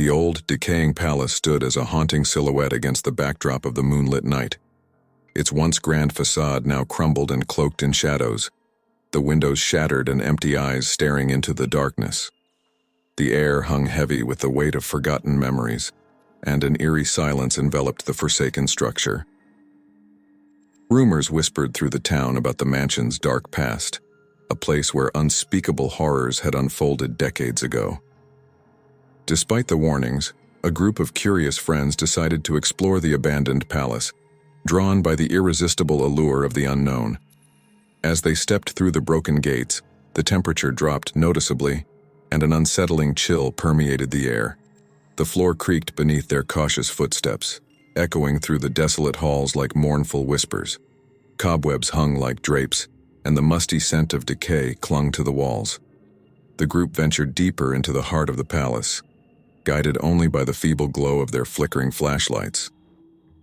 The old, decaying palace stood as a haunting silhouette against the backdrop of the moonlit night. Its once grand facade now crumbled and cloaked in shadows, the windows shattered and empty eyes staring into the darkness. The air hung heavy with the weight of forgotten memories, and an eerie silence enveloped the forsaken structure. Rumors whispered through the town about the mansion's dark past, a place where unspeakable horrors had unfolded decades ago. Despite the warnings, a group of curious friends decided to explore the abandoned palace, drawn by the irresistible allure of the unknown. As they stepped through the broken gates, the temperature dropped noticeably, and an unsettling chill permeated the air. The floor creaked beneath their cautious footsteps, echoing through the desolate halls like mournful whispers. Cobwebs hung like drapes, and the musty scent of decay clung to the walls. The group ventured deeper into the heart of the palace, guided only by the feeble glow of their flickering flashlights.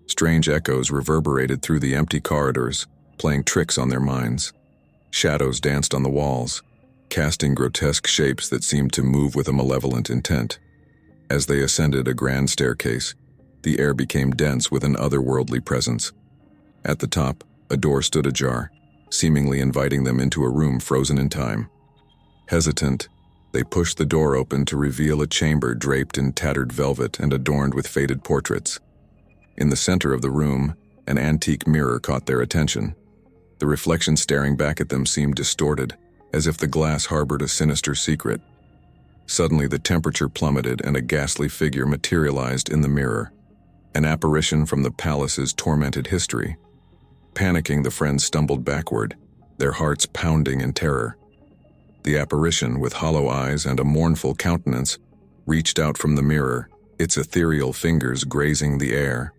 Strange echoes reverberated through the empty corridors, playing tricks on their minds. Shadows danced on the walls, casting grotesque shapes that seemed to move with a malevolent intent. As they ascended a grand staircase, the air became dense with an otherworldly presence. At the top, a door stood ajar, seemingly inviting them into a room frozen in time. Hesitant, they pushed the door open to reveal a chamber draped in tattered velvet and adorned with faded portraits. In the center of the room, an antique mirror caught their attention. The reflection staring back at them seemed distorted, as if the glass harbored a sinister secret. Suddenly, the temperature plummeted and a ghastly figure materialized in the mirror, an apparition from the palace's tormented history. Panicking, the friends stumbled backward, their hearts pounding in terror. The apparition, with hollow eyes and a mournful countenance, reached out from the mirror, its ethereal fingers grazing the air.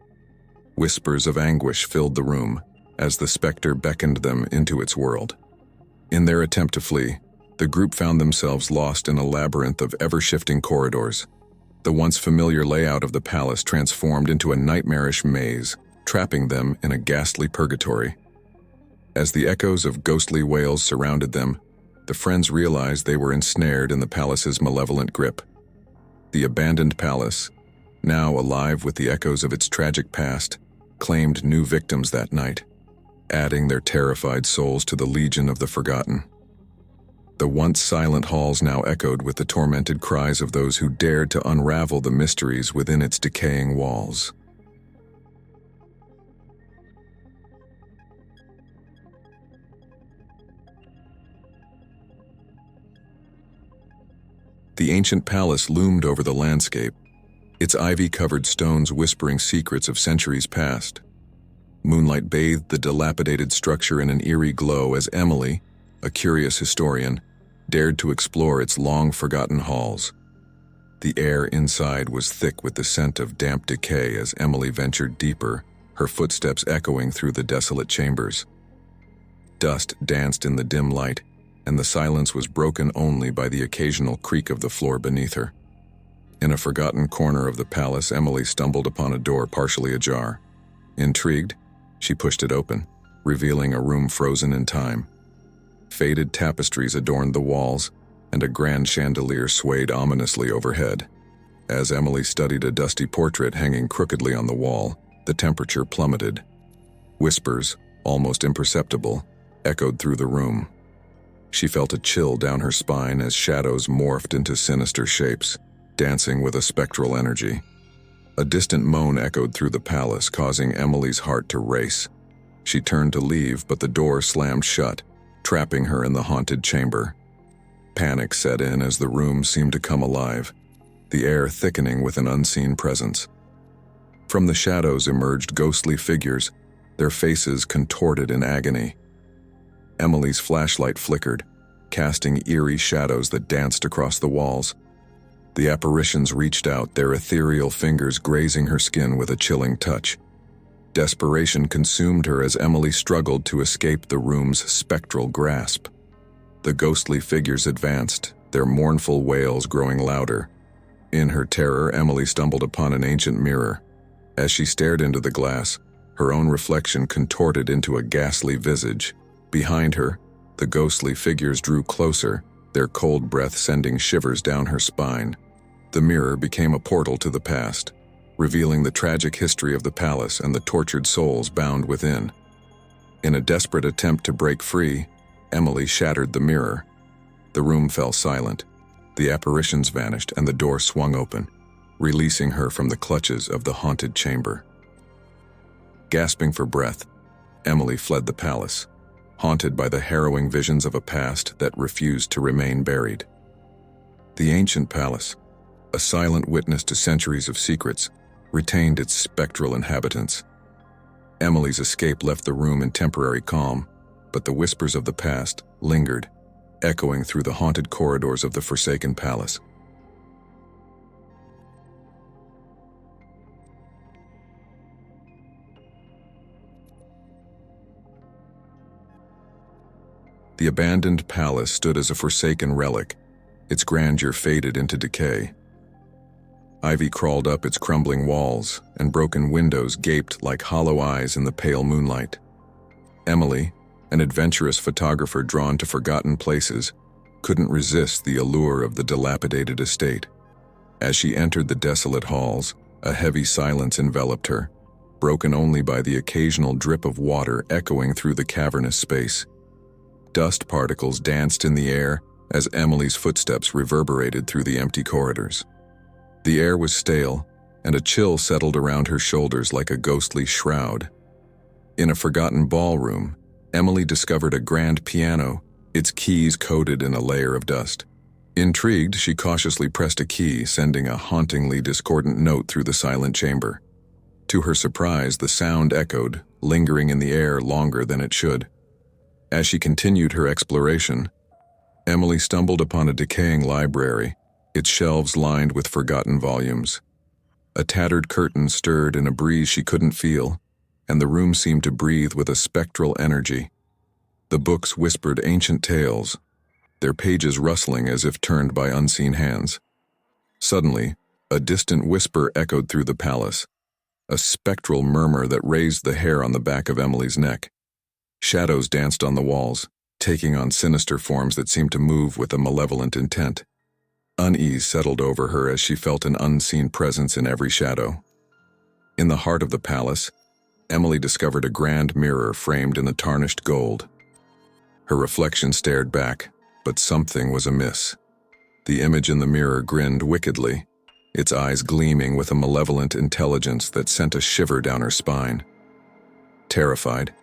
Whispers of anguish filled the room as the specter beckoned them into its world. In their attempt to flee, the group found themselves lost in a labyrinth of ever-shifting corridors. The once familiar layout of the palace transformed into a nightmarish maze, trapping them in a ghastly purgatory. As the echoes of ghostly wails surrounded them, the friends realized they were ensnared in the palace's malevolent grip. The abandoned palace, now alive with the echoes of its tragic past, claimed new victims that night, adding their terrified souls to the legion of the forgotten. The once silent halls now echoed with the tormented cries of those who dared to unravel the mysteries within its decaying walls. The ancient palace loomed over the landscape, its ivy-covered stones whispering secrets of centuries past. Moonlight bathed the dilapidated structure in an eerie glow as Emily, a curious historian, dared to explore its long-forgotten halls. The air inside was thick with the scent of damp decay as Emily ventured deeper, her footsteps echoing through the desolate chambers. Dust danced in the dim light, and the silence was broken only by the occasional creak of the floor beneath her. In a forgotten corner of the palace, Emily stumbled upon a door partially ajar. Intrigued, she pushed it open, revealing a room frozen in time. Faded tapestries adorned the walls, and a grand chandelier swayed ominously overhead. As Emily studied a dusty portrait hanging crookedly on the wall, the temperature plummeted. Whispers, almost imperceptible, echoed through the room. She felt a chill down her spine as shadows morphed into sinister shapes, dancing with a spectral energy. A distant moan echoed through the palace, causing Emily's heart to race. She turned to leave, but the door slammed shut, trapping her in the haunted chamber. Panic set in as the room seemed to come alive, the air thickening with an unseen presence. From the shadows emerged ghostly figures, their faces contorted in agony. Emily's flashlight flickered, casting eerie shadows that danced across the walls. The apparitions reached out, their ethereal fingers grazing her skin with a chilling touch. Desperation consumed her as Emily struggled to escape the room's spectral grasp. The ghostly figures advanced, their mournful wails growing louder. In her terror, Emily stumbled upon an ancient mirror. As she stared into the glass, her own reflection contorted into a ghastly visage. Behind her, the ghostly figures drew closer, their cold breath sending shivers down her spine. The mirror became a portal to the past, revealing the tragic history of the palace and the tortured souls bound within. In a desperate attempt to break free, Emily shattered the mirror. The room fell silent. The apparitions vanished and the door swung open, releasing her from the clutches of the haunted chamber. Gasping for breath, Emily fled the palace, haunted by the harrowing visions of a past that refused to remain buried. The ancient palace, a silent witness to centuries of secrets, retained its spectral inhabitants. Emily's escape left the room in temporary calm, but the whispers of the past lingered, echoing through the haunted corridors of the forsaken palace. The abandoned palace stood as a forsaken relic, its grandeur faded into decay. Ivy crawled up its crumbling walls, and broken windows gaped like hollow eyes in the pale moonlight. Emily, an adventurous photographer drawn to forgotten places, couldn't resist the allure of the dilapidated estate. As she entered the desolate halls, a heavy silence enveloped her, broken only by the occasional drip of water echoing through the cavernous space. Dust particles danced in the air as Emily's footsteps reverberated through the empty corridors. The air was stale, and a chill settled around her shoulders like a ghostly shroud. In a forgotten ballroom, Emily discovered a grand piano, its keys coated in a layer of dust. Intrigued, she cautiously pressed a key, sending a hauntingly discordant note through the silent chamber. To her surprise, the sound echoed, lingering in the air longer than it should. As she continued her exploration, Emily stumbled upon a decaying library, its shelves lined with forgotten volumes. A tattered curtain stirred in a breeze she couldn't feel, and the room seemed to breathe with a spectral energy. The books whispered ancient tales, their pages rustling as if turned by unseen hands. Suddenly, a distant whisper echoed through the palace, a spectral murmur that raised the hair on the back of Emily's neck. Shadows danced on the walls, taking on sinister forms that seemed to move with a malevolent intent. Unease settled over her as she felt an unseen presence in every shadow. In the heart of the palace, Emily discovered a grand mirror framed in the tarnished gold. Her reflection stared back, but something was amiss. The image in the mirror grinned wickedly, its eyes gleaming with a malevolent intelligence that sent a shiver down her spine. Terrified,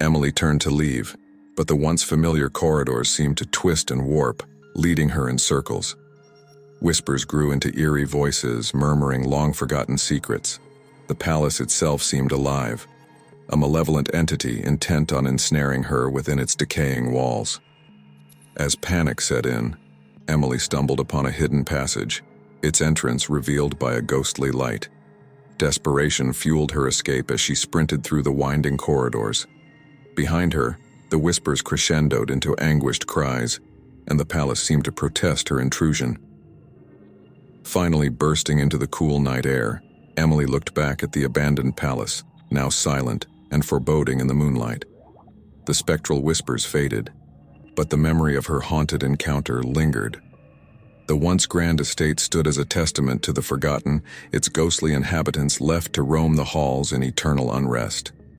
Emily turned to leave, but the once familiar corridors seemed to twist and warp, leading her in circles. Whispers grew into eerie voices, murmuring long-forgotten secrets. The palace itself seemed alive, a malevolent entity intent on ensnaring her within its decaying walls. As panic set in, Emily stumbled upon a hidden passage, its entrance revealed by a ghostly light. Desperation fueled her escape as she sprinted through the winding corridors. Behind her, the whispers crescendoed into anguished cries, and the palace seemed to protest her intrusion. Finally bursting into the cool night air, Emily looked back at the abandoned palace, now silent and foreboding in the moonlight. The spectral whispers faded, but the memory of her haunted encounter lingered. The once grand estate stood as a testament to the forgotten, its ghostly inhabitants left to roam the halls in eternal unrest.